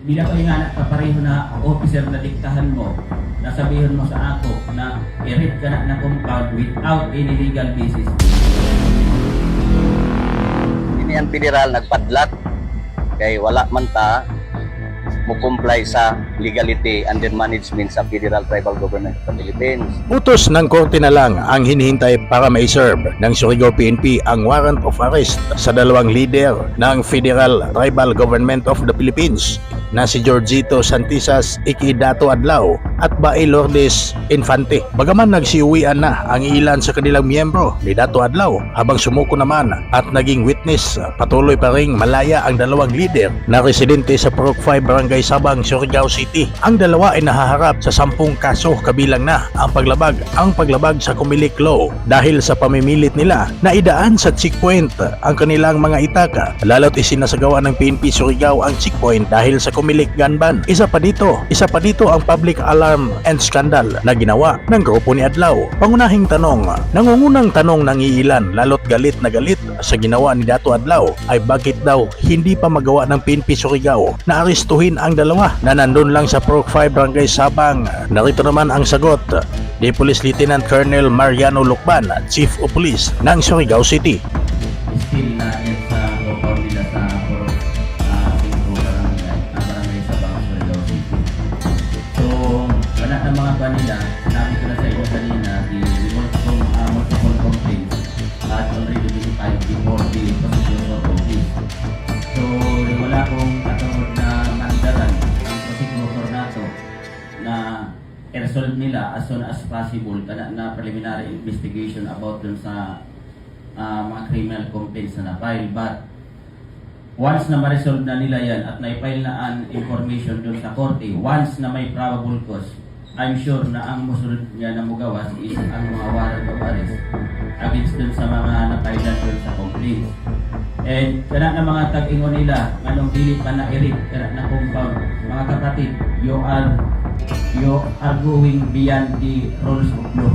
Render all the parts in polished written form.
Hindi na ko ingana ka pareho na officer na diktahan mo, nasabihin mo sa ako na i-rip ka na compound without any legal basis. Hindi yan federal nagpadlat kay wala man ta mo comply sa legality and then management sa Federal Tribal Government of the Philippines. Utos ng korte na lang ang hinihintay para ma-serve ng Surigao PNP ang warrant of arrest sa dalawang leader ng Federal Tribal Government of the Philippines na si Georgito Santisas Ikidato Adlaw at Bae Lourdes Infante. Bagaman nagsiuwian na ang ilan sa kanilang miyembro ni Dato Adlaw, habang sumuko naman at naging witness, patuloy pa ring malaya ang dalawang leader na residente sa Purok 5 Barangay Sabang, Surigao City. Ang dalawa ay nahaharap sa 10 kaso, kabilang na ang paglabag sa Comelec Law dahil sa pamimilit nila na idaan sa checkpoint ang kanilang mga itaka, lalo't isinasagawa ng PNP Surigao ang checkpoint dahil sa Comelec gun ban. Isa pa dito ang public alarm and scandal na ginawa ng grupo ni Adlaw. Pangunahing tanong, nangungunang tanong ng iilan, lalot galit na galit sa ginawa ni Dato Adlaw, ay bakit daw hindi pa magawa ng PNP Surigao na arestuhin ang dalawa na nandun lang sa Purok 5 Barangay Sabang. Narito naman ang sagot ni Police Lieutenant Colonel Mariano Lucban, Chief of Police ng Surigao City. Still na yan sa compound nila sa Purok 5 Barangay Sabang, Surigao City. So, wala ng mga nila, sinabi ko na sa inyo kanina, the multiple complaints at already been filed before the prosecutor office. So, wala akong katungod na mandaran ang prosecutor nato na i-resolve nila as soon as possible na preliminary investigation about dun sa mga criminal complaints na na-file. But once na ma-resolve na nila yan at na-file na ang information dun sa korte, once na may probable cause, I'm sure na ang musunod niya na mugawas is ang mga warrant of arrest against dun sa mga na-file dun sa complaints. And kana na mga tag-ingon nila, anong dili pa na i-rip, na compound, mga kapatid, you are going beyond the rules of law.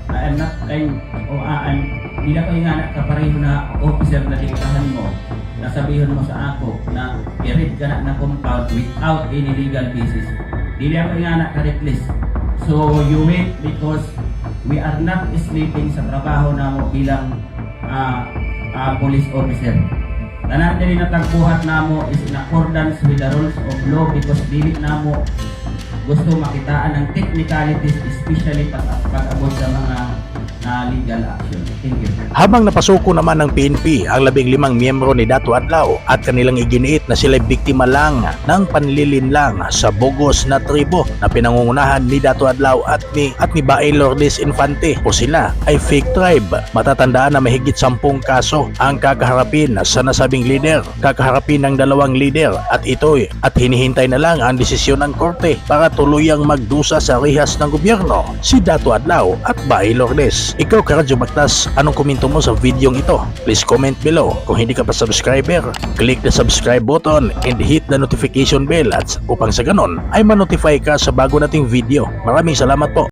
I'm not kind hindi na ko ingana ka pareho na officer na diktahan mo, nasabihin mo sa ako na i-rip ka na compound without any legal basis. Hindi ako ingana ka reckless. So you wait because we are not sleeping sa trabaho na mo bilang police officer. Tanan dili na tagbuhat namo is in accordance with the rules of law because dili namo gusto makitaan ng technicalities, especially pag-abot sa mga legal action. Thank you. Habang napasuko naman ng PNP ang 15 miyembro ni Dato Adlaw at kanilang iginiit na sila'y biktima lang ng panlilinlang sa bugos na tribo na pinangungunahan ni Dato Adlaw at ni Bae Lourdes Infante, o sila ay fake tribe. Matatandaan na mahigit 10 kaso ang kakaharapin sa nasabing leader, kakaharapin ng dalawang leader at hinihintay na lang ang desisyon ng korte para tuluyang magdusa sa rihas ng gobyerno si Dato Adlaw at Bae Lourdes. Ikaw, Karadyo Baktas, anong komento mo sa videong ito? Please comment below. Kung hindi ka pa subscriber, click the subscribe button and hit the notification bell upang sa ganon ay ma-notify ka sa bago nating video. Maraming salamat po.